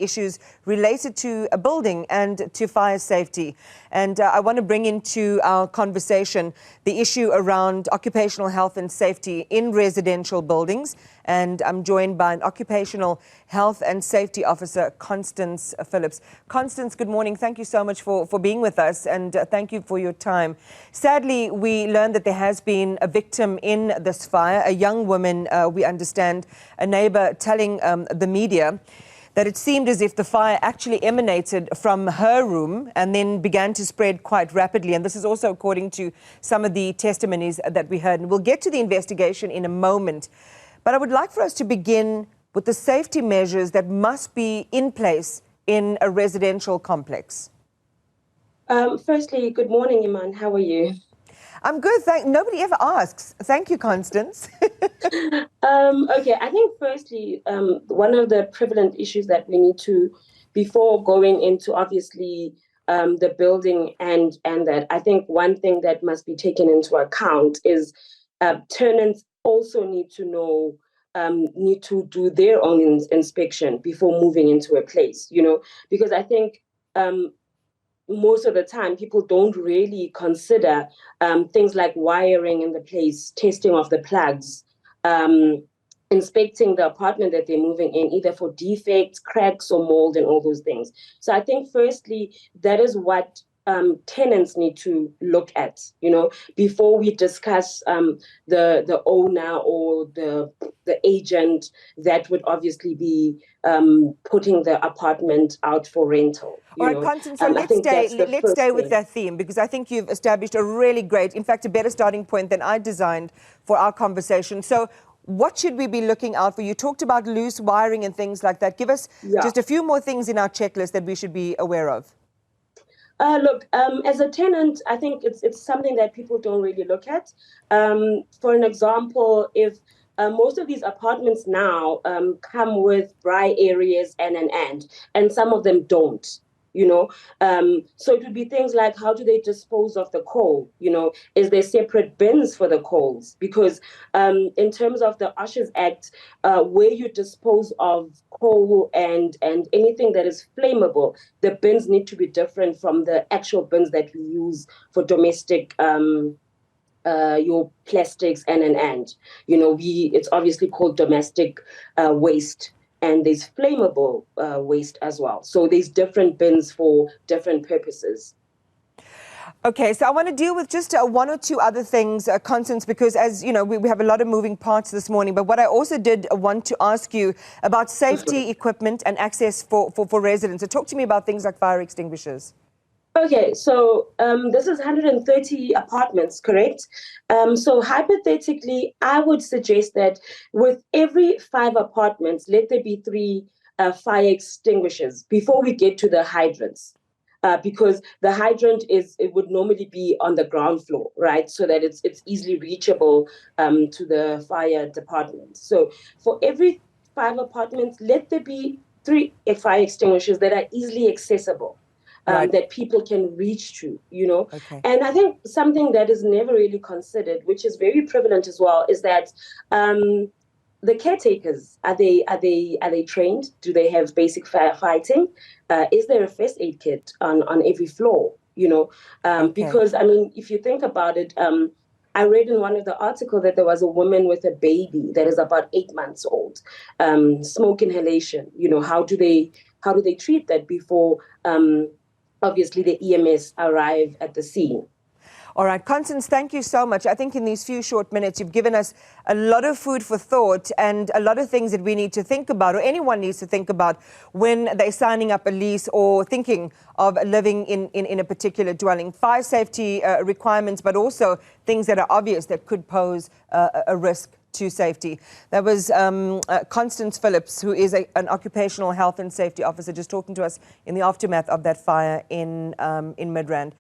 issues related to a building and to fire safety. And I want to bring into our conversation the issue around occupational health and safety in residential buildings. And I'm joined by an occupational health and safety officer, Constance Phillips. Constance, good morning. Thank you so much for being with us, and thank you for your time. Sadly, we learned that there has been a victim in this fire, a young woman, we understand, a neighbor telling the media that it seemed as if the fire actually emanated from her room and then began to spread quite rapidly. And this is also according to some of the testimonies that we heard. And we'll get to the investigation in a moment. But I would like for us to begin with the safety measures that must be in place in a residential complex. Firstly, good morning, Iman. How are you? I'm good. Nobody ever asks. Thank you, Constance. Okay, I think firstly, one of the prevalent issues that we need to, before going into obviously the building and that, I think one thing that must be taken into account is tenants also need to know, need to do their own inspection before moving into a place, you know, because I think most of the time, people don't really consider things like wiring in the place, testing of the plugs, inspecting the apartment that they're moving in, either for defects, cracks, or mold, and all those things. So I think, firstly, that is what tenants need to look at, you know, before we discuss the owner or the agent that would obviously be putting the apartment out for rental. All right, Constance, so let's stay with that theme, because I think you've established a really great, in fact, a better starting point than I designed for our conversation. So what should we be looking out for? You talked about loose wiring and things like that. Give us just a few more things in our checklist that we should be aware of. Look, as a tenant, I think it's something that people don't really look at. For an example, if most of these apartments now come with dry areas and some of them don't, you know. So it would be things like, how do they dispose of the coal? You know, is there separate bins for the coals? Because in terms of the Ushers Act, where you dispose of coal and anything that is flammable, the bins need to be different from the actual bins that we use for domestic your plastics and you know, it's obviously called domestic waste, and there's flammable waste as well. So there's different bins for different purposes. Okay, so I want to deal with just one or two other things, Constance, because as you know, we have a lot of moving parts this morning. But what I also did want to ask you about safety equipment and access for residents. So talk to me about things like fire extinguishers. Okay, so this is 130 apartments, correct? So hypothetically, I would suggest that with every 5 apartments, let there be 3 fire extinguishers before we get to the hydrants. Because the hydrant it would normally be on the ground floor, right? So that it's easily reachable to the fire department. So for every 5 apartments, let there be 3 fire extinguishers that are easily accessible. That people can reach to, you know. Okay. And I think something that is never really considered, which is very prevalent as well, is that the caretakers, are they trained? Do they have basic firefighting? Is there a first aid kit on every floor? You know, because I mean, if you think about it, I read in one of the articles that there was a woman with a baby that is about 8 months old, smoke inhalation. You know, how do they treat that before? Obviously, the EMS arrive at the scene. All right, Constance, thank you so much. I think in these few short minutes, you've given us a lot of food for thought and a lot of things that we need to think about, or anyone needs to think about when they're signing up a lease or thinking of living in a particular dwelling. Fire safety requirements, but also things that are obvious that could pose a risk to safety. That was Constance Phillips, who is an occupational health and safety officer, just talking to us in the aftermath of that fire in Midrand.